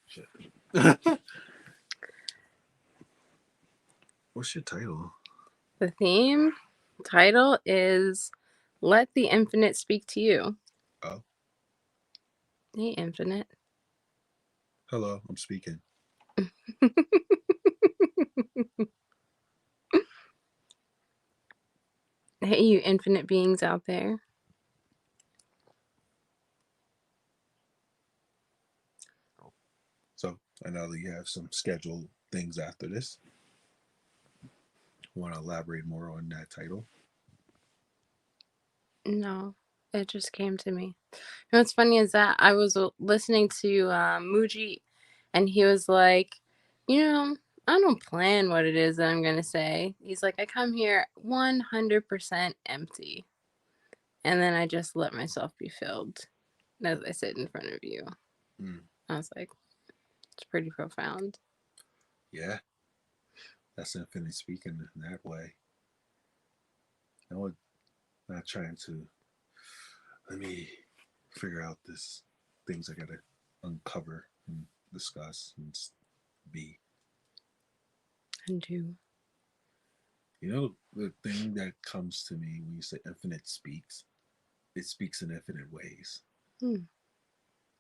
Shit. What's your title? The theme title is Let the Infinite Speak to You. Oh, Hey, Infinite. hello. I'm speaking. Hey, you infinite beings out there. So I know that you have some scheduled things after this. Want to elaborate more on that title? No, it just came to me. You know what's funny is that I was listening to Muji, and he was like, you know, I don't plan what it is that I'm going to say. He's like, I come here 100% empty, and then I just let myself be filled as I sit in front of you. Mm, I was like, it's pretty profound. yeah, that's infinite speaking in that way. No, not trying to. Let me figure out this things I gotta uncover and discuss and be. And you. You know, the thing that comes to me when you say infinite speaks, it speaks in infinite ways. Hmm.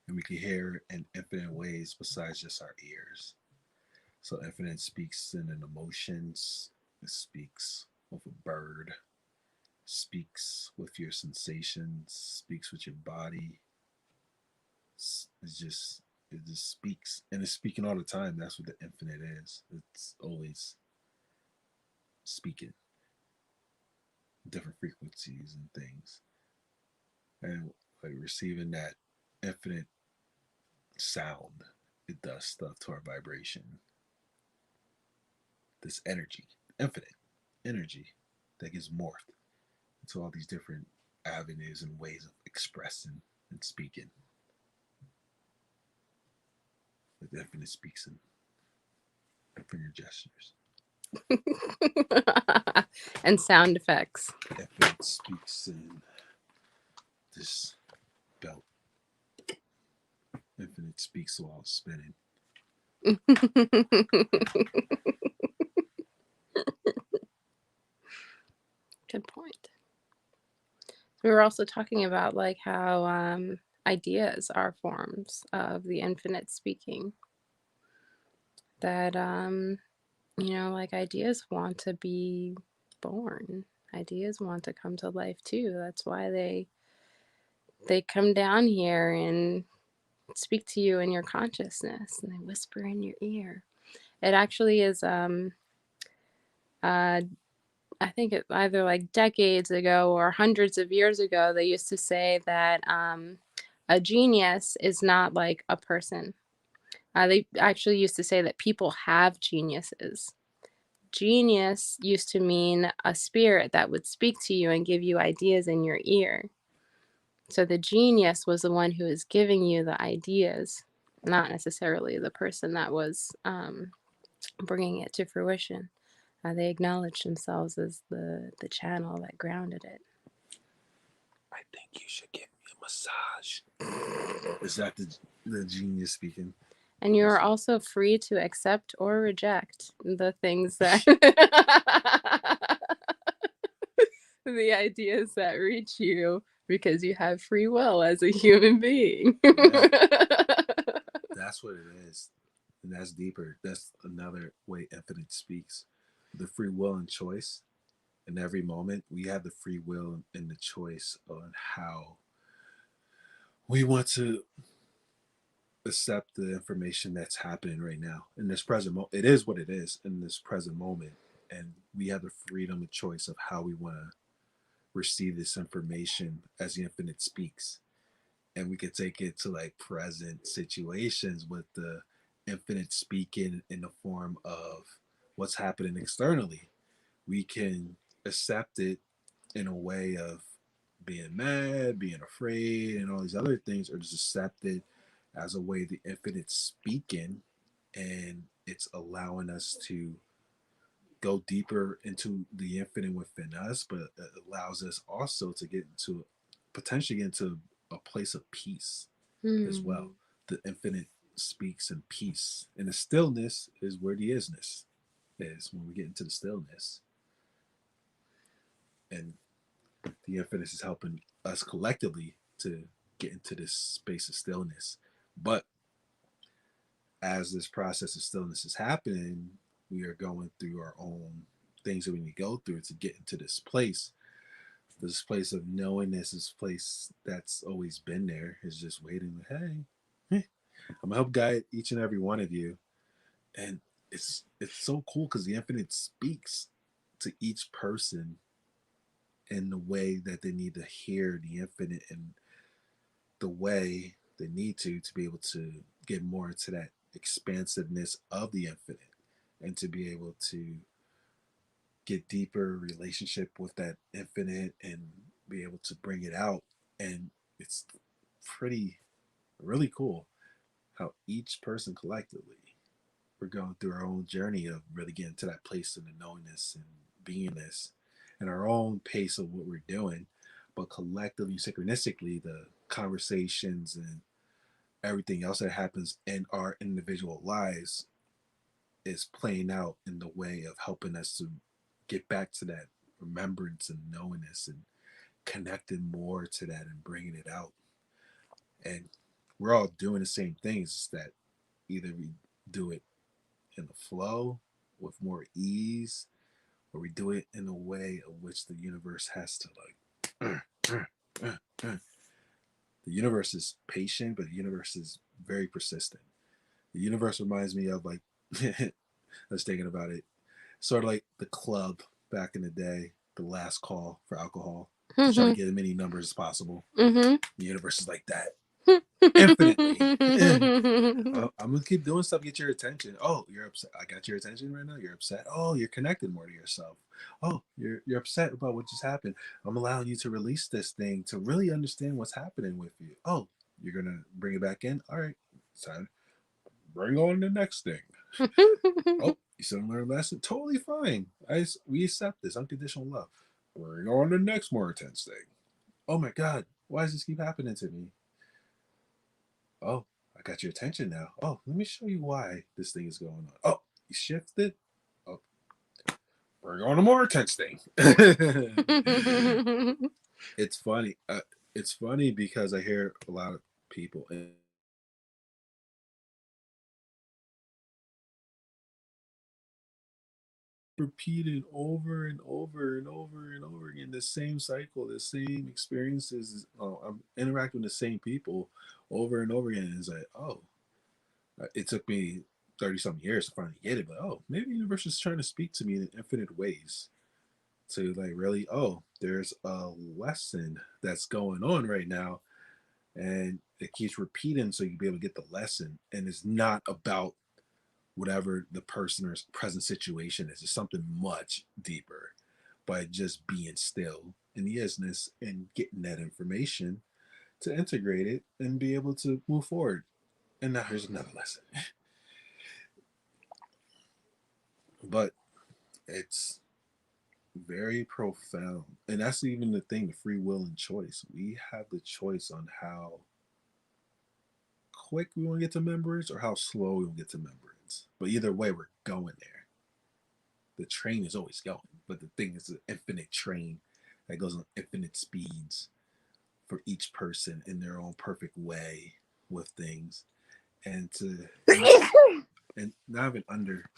And we can hear in infinite ways besides just our ears. So infinite speaks in an emotions, it speaks with a bird, speaks with your sensations, speaks with your body. It just speaks and it's speaking all the time. That's what the infinite is. It's always speaking different frequencies and things. And like receiving that infinite sound, it does stuff to our vibration. This energy, infinite energy that gets morphed into all these different avenues and ways of expressing and speaking. Like the infinite speaks in finger gestures. And sound effects. Infinite speaks in this belt. Infinite speaks while spinning. Good point. We were also talking about like how ideas are forms of the infinite speaking. That like ideas want to be born. Ideas want to come to life too. That's why they come down here and speak to you in your consciousness and they whisper in your ear. It actually is uh I think it either like decades ago or hundreds of years ago, they used to say that a genius is not like a person. They actually used to say that people have geniuses. Genius used to mean a spirit that would speak to you and give you ideas in your ear. So the genius was the one who was giving you the ideas, not necessarily the person that was bringing it to fruition. They acknowledged themselves as the channel that grounded it. I think you should give me a massage. Is that the genius speaking? And you are also free to accept or reject the things that the ideas that reach you because you have free will as a human being. Yeah, that's what it is. And that's deeper. That's another way infinite speaks. The free will and choice. In every moment, we have the free will and the choice on how we want to accept the information that's happening right now in this present moment. It is what it is in this present moment, and we have the freedom and choice of how we want to receive this information as the infinite speaks. And we could take it to like present situations with the infinite speaking in the form of what's happening externally. We can accept it in a way of being mad, being afraid, and all these other things, or just accept it as a way the infinite speaking, and it's allowing us to go deeper into the infinite within us, but it allows us also to get into potentially get into a place of peace as well. Hmm. The infinite speaks in peace. And the stillness is where the isness is when we get into the stillness. And the infinite is helping us collectively to get into this space of stillness. But as this process of stillness is happening, we are going through our own things that we need to go through to get into this place of knowingness, this place that's always been there, is just waiting. Hey, I'm gonna help guide each and every one of you. And it's so cool because the infinite speaks to each person in the way that they need to hear the infinite, and the way they need to be able to get more into that expansiveness of the infinite, and to be able to get deeper relationship with that infinite and be able to bring it out. And it's pretty really cool how each person collectively, we're going through our own journey of really getting to that place of the knowingness and beingness and our own pace of what we're doing. But collectively, synchronistically, the conversations and everything else that happens in our individual lives is playing out in the way of helping us to get back to that remembrance and knowingness and connecting more to that and bringing it out. And we're all doing the same things, that either we do it in the flow with more ease, or we do it in a way of which the universe has to the universe is patient, but the universe is very persistent. The universe reminds me of like I was thinking about it, sort of like the club back in the day, the last call for alcohol, to try to Mhm. get as many numbers as possible. Mhm. The universe is like that, infinitely. I'm gonna keep doing stuff, get your attention. Oh, you're upset. I got your attention right now. You're upset. Oh, you're connected more to yourself. Oh, you're upset about what just happened. I'm allowing you to release this thing to really understand what's happening with you. Oh, you're gonna bring it back in. All right, it's time. Bring on the next thing. Oh, you still learn a lesson. Totally fine. We accept this unconditional love. Bring on the next more intense thing. Oh my God, why does this keep happening to me? Oh, I got your attention now. Oh, let me show you why this thing is going on. Oh, you shifted. Oh, bring on a more intense thing. It's funny. It's funny because I hear a lot of people and repeated over and over and over and over again the same cycle, the same experiences. I'm interacting with the same people over and over again. It's like, oh, it took me 30 something years to finally get it, but oh, maybe the universe is trying to speak to me in infinite ways to like really, oh, there's a lesson that's going on right now, and it keeps repeating so you be able to get the lesson. And it's not about whatever the person or present situation is. It's something much deeper by just being still in the isness and getting that information to integrate it and be able to move forward. And now here's another lesson. But it's very profound. And that's even the thing, the free will and choice. We have the choice on how quick we want to get to remembrance or how slow we want to get to remembrance. But either way, we're going there. The train is always going. But the thing is an infinite train that goes on infinite speeds for each person in their own perfect way with things. And to and not even under,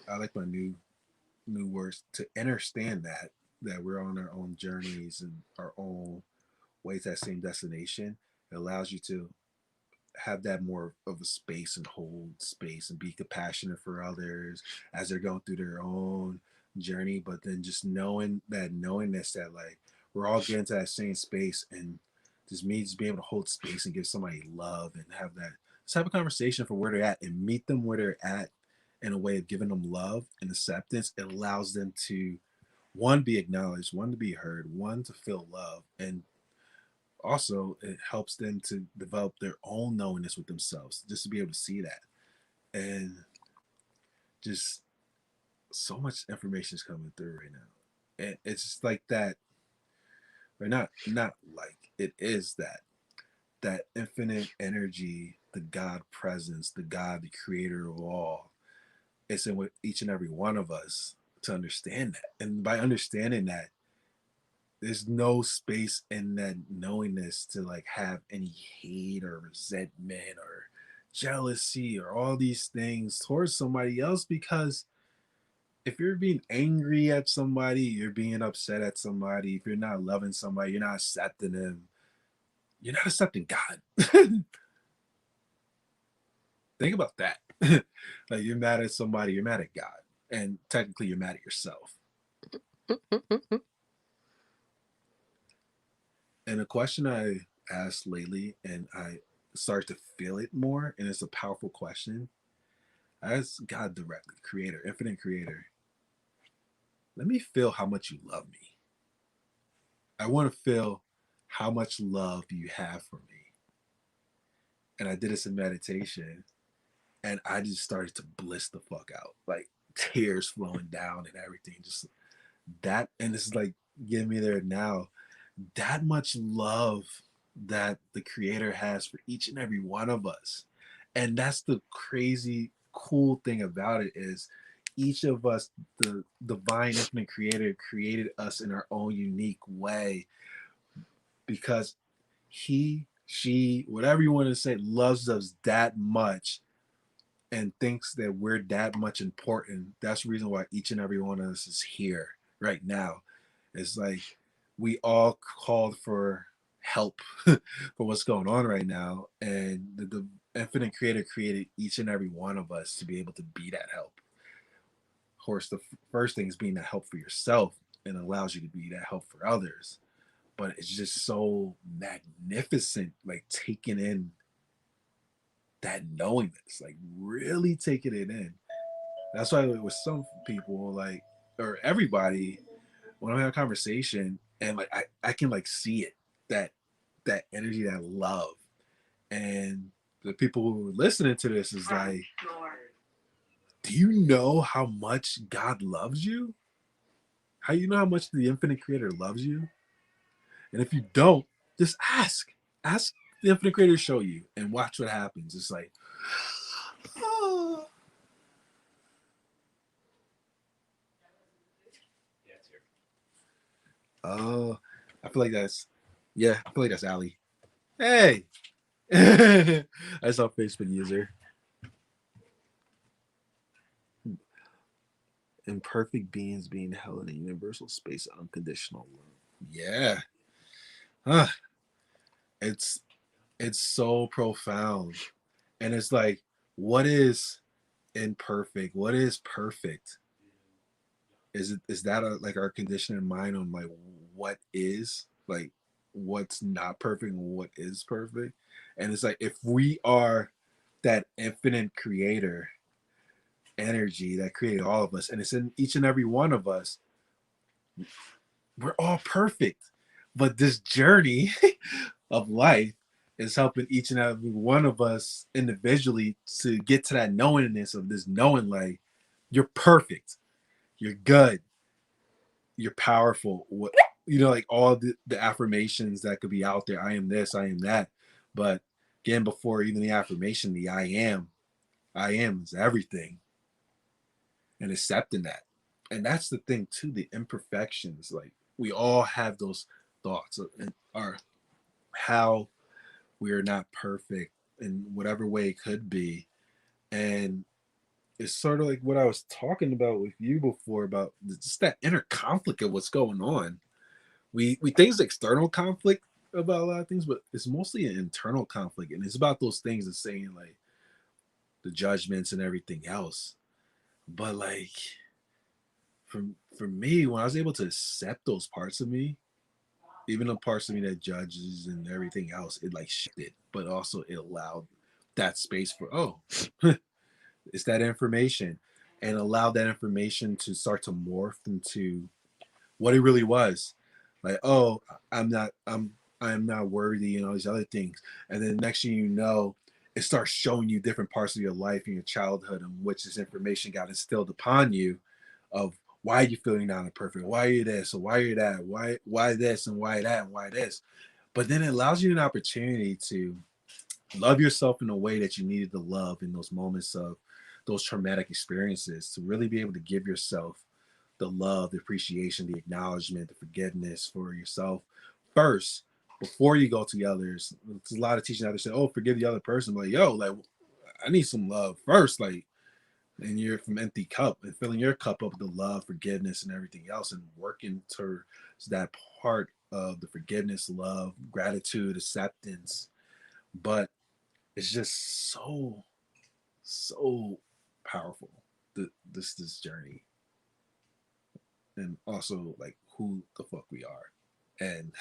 I like my new words, to understand that we're on our own journeys and our own way to that same destination. It allows you to have that more of a space and hold space and be compassionate for others as they're going through their own journey. But then just knowing that knowingness that like we're all getting to that same space, and just me just being able to hold space and give somebody love and have that, just have a conversation for where they're at and meet them where they're at in a way of giving them love and acceptance. It allows them to, one, be acknowledged, one, to be heard, one, to feel love, and also it helps them to develop their own knowingness with themselves, just to be able to see that. And just so much information is coming through right now, and it's just like that, or not like, it is that infinite energy the God presence, the God, the creator of all. It's in with each and every one of us to understand that. And by understanding that, there's no space in that knowingness to like have any hate or resentment or jealousy or all these things towards somebody else, because if you're being angry at somebody, you're being upset at somebody, if you're not loving somebody, you're not accepting them, you're not accepting God. Think about that. Like you're mad at somebody, you're mad at God. And technically you're mad at yourself. And a question I asked lately, and I start to feel it more, and it's a powerful question. I asked God directly, creator, infinite creator, let me feel how much you love me. I want to feel how much love you have for me. And I did this in meditation, and I just started to bliss the fuck out. Like tears flowing down and everything. Just that, and this is like getting me there now. That much love that the creator has for each and every one of us. And that's the crazy cool thing about it, is each of us, the divine infinite creator created us in our own unique way, because he, she, whatever you want to say, loves us that much and thinks that we're that much important. That's the reason why each and every one of us is here right now. It's like we all called for help for what's going on right now, and the infinite creator created each and every one of us to be able to be that help. Of course, the first thing is being that help for yourself, and allows you to be that help for others. But it's just so magnificent, like taking in that knowingness, like really taking it in. That's why with some people, like, or everybody, when I have a conversation and like I can like see it, that that energy, that love. And the people who are listening to this is like, do you know how much God loves you? How you know how much the infinite creator loves you? And if you don't, just ask. Ask the infinite creator to show you and watch what happens. It's like, oh. Oh, I feel like that's, yeah, I feel like that's Ali. Hey, I saw Facebook user. Imperfect beings being held in a universal space of unconditional love. Yeah, huh. It's it's so profound, and it's like, what is imperfect? What is perfect? Is that like our conditioned mind on like what is, like what's not perfect and what is perfect? And it's like if we are that infinite creator energy that created all of us, and it's in each and every one of us, we're all perfect. But this journey of life is helping each and every one of us individually to get to that knowingness of this knowing, like you're perfect, you're good, you're powerful. What, you know, like all the affirmations that could be out there. I am this, I am that. But again, before even the affirmation, the I am is everything, and accepting that. And that's the thing too, the imperfections. Like we all have those thoughts and are how we are not perfect in whatever way it could be. And it's sort of like what I was talking about with you before about just that inner conflict of what's going on. We think it's external conflict about a lot of things, but it's mostly an internal conflict, and it's about those things of saying like the judgments and everything else. But like for me, when I was able to accept those parts of me, even the parts of me that judges and everything else, it like shifted, but also it allowed that space for, oh, it's that information, and allowed that information to start to morph into what it really was. Like, oh, I'm not worthy and all these other things. And then next thing you know, it starts showing you different parts of your life and your childhood in which this information got instilled upon you of why are you feeling not imperfect? Why are you this? Or why are you that? Why this and why that and why this? But then it allows you an opportunity to love yourself in a way that you needed to love in those moments of those traumatic experiences, to really be able to give yourself the love, the appreciation, the acknowledgement, the forgiveness for yourself first before you go to the others. There's a lot of teaching out there say, "Oh, forgive the other person." Like, yo, like I need some love first, like, and you're from empty cup and filling your cup up with the love, forgiveness, and everything else, and working towards that part of the forgiveness, love, gratitude, acceptance. But it's just so powerful. This journey, and also like who the fuck we are, and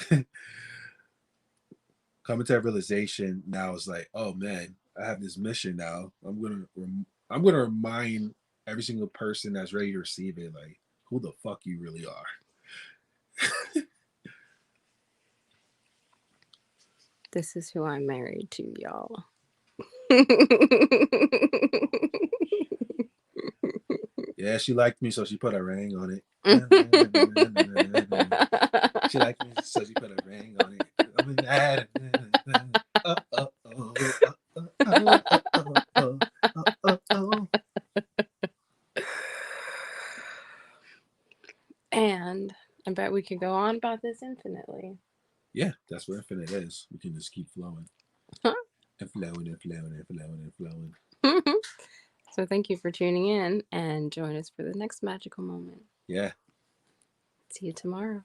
coming to that realization now is like, oh man, I have this mission now. I'm gonna remind every single person that's ready to receive it, like who the fuck you really are. This is who I'm married to, y'all. Yeah, she liked me, so she put a ring on it. She liked me, so she put a ring on it. I'm mad. And I bet we could go on about this infinitely. Yeah, that's what infinite is. We can just keep flowing. And flowing and flowing and flowing and flowing. So thank you for tuning in, and join us for the next magical moment. Yeah. See you tomorrow.